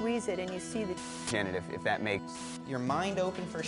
squeeze it and you see the... Janet, if that makes your mind open for...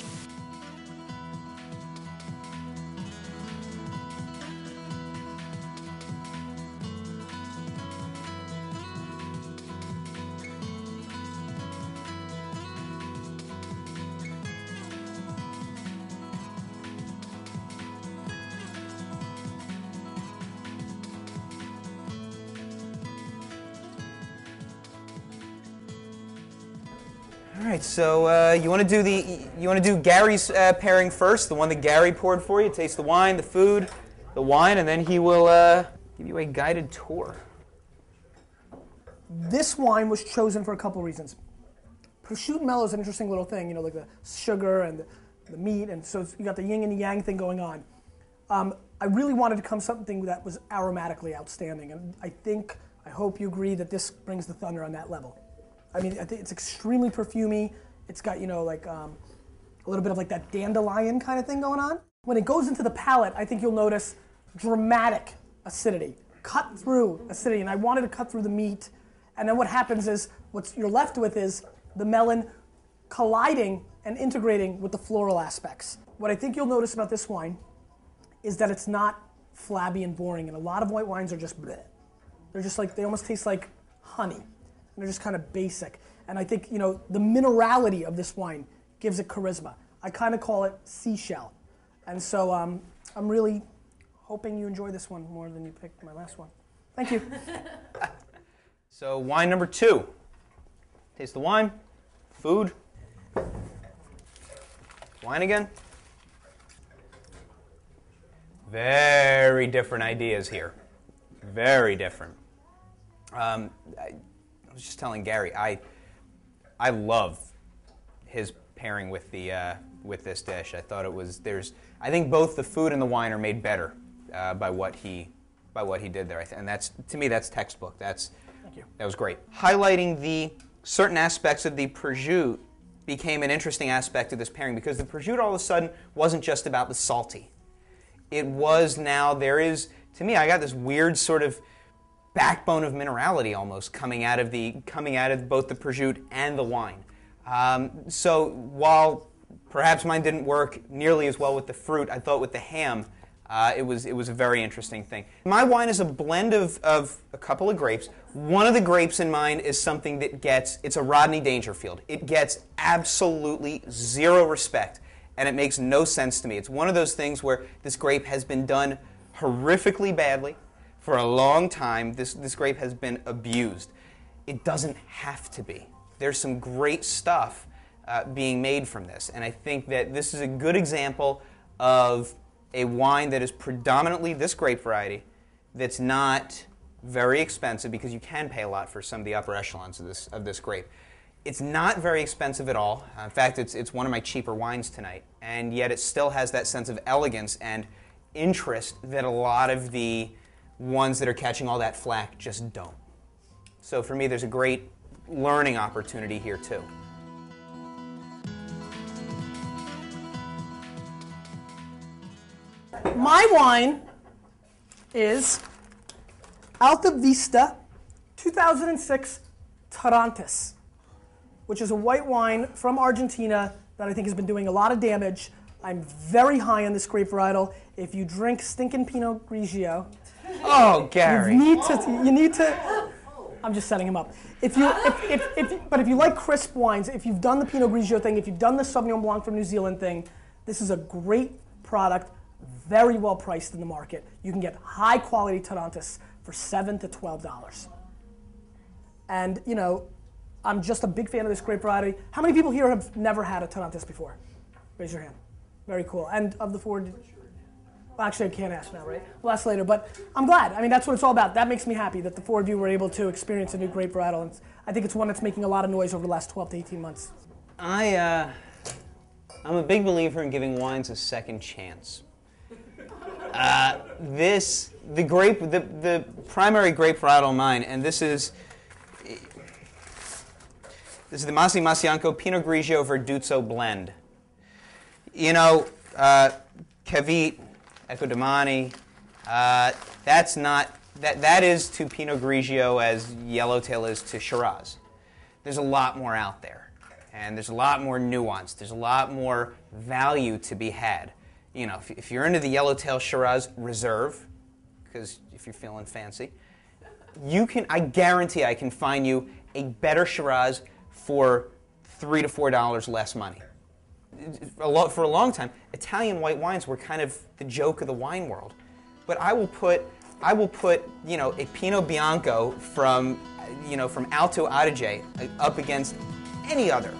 All right, so you want to do Gary's pairing first, the one that Gary poured for you. Taste the wine, the food, the wine, and then he will give you a guided tour. This wine was chosen for a couple reasons. Prosciutto mellow is an interesting little thing, you know, like the sugar and the meat, and so you got the yin and the yang thing going on. I really wanted to come something that was aromatically outstanding, and I hope you agree that this brings the thunder on that level. I mean, I think it's extremely perfumey. It's got, you know, like a little bit of like that dandelion kind of thing going on. When it goes into the palate, I think you'll notice dramatic acidity, cut through acidity. And I wanted to cut through the meat. And then what happens is, what you're left with is the melon colliding and integrating with the floral aspects. What I think you'll notice about this wine is that it's not flabby and boring. And a lot of white wines are just bleh. They're just like, they almost taste like honey. They're just kind of basic. And I think, you know, the minerality of this wine gives it charisma. I kind of call it seashell. And so I'm really hoping you enjoy this one more than you picked my last one. Thank you. So wine number 2. Taste the wine, food, wine again. Very different ideas here. Very different. I was just telling Gary, I love his pairing with the with this dish. I thought it was I think both the food and the wine are made better by what he did there. And to me that's textbook. Thank you. That was great. Highlighting the certain aspects of the prosciutto became an interesting aspect of this pairing because the prosciutto all of a sudden wasn't just about the salty. It was now to me I got this weird sort of backbone of minerality almost coming out of both the prosciutto and the wine. So while perhaps mine didn't work nearly as well with the fruit, I thought with the ham it was a very interesting thing. My wine is a blend of a couple of grapes. One of the grapes in mine is something that it's a Rodney Dangerfield. It gets absolutely zero respect, and it makes no sense to me. It's one of those things where this grape has been done horrifically badly. For a long time, this grape has been abused. It doesn't have to be. There's some great stuff being made from this, and I think that this is a good example of a wine that is predominantly this grape variety that's not very expensive because you can pay a lot for some of the upper echelons of this grape. It's not very expensive at all. In fact, it's one of my cheaper wines tonight, and yet it still has that sense of elegance and interest that a lot of the ones that are catching all that flack just don't. So for me, there's a great learning opportunity here too. My wine is Alta Vista 2006 Torrontes, which is a white wine from Argentina that I think has been doing a lot of damage. I'm very high on this grape varietal. If you drink stinking Pinot Grigio, oh, Gary! You need to. I'm just setting him up. But if you like crisp wines, if you've done the Pinot Grigio thing, if you've done the Sauvignon Blanc from New Zealand thing, this is a great product, very well priced in the market. You can get high quality Torrontes for $7 to $12. And you know, I'm just a big fan of this grape variety. How many people here have never had a Torrontes before? Raise your hand. Very cool. And of the four, well, actually I can't ask now, right? We'll ask later, but I'm glad. I mean, that's what it's all about. That makes me happy that the four of you were able to experience a new grape varietal. And I think it's one that's making a lot of noise over the last 12 to 18 months. I'm a big believer in giving wines a second chance. The primary grape varietal of mine, and this is the Masi Masianco Pinot Grigio-Verduzzo blend. You know, Cavite, Ecodemani, that is to Pinot Grigio as Yellowtail is to Shiraz. there's a lot more out there. And there's a lot more nuance. There's a lot more value to be had. You know, if you're into the Yellowtail Shiraz Reserve, because if you're feeling fancy, I guarantee I can find you a better Shiraz for $3 to $4 less money. For a long time, Italian white wines were kind of the joke of the wine world. But I will put a Pinot Bianco from Alto Adige up against any other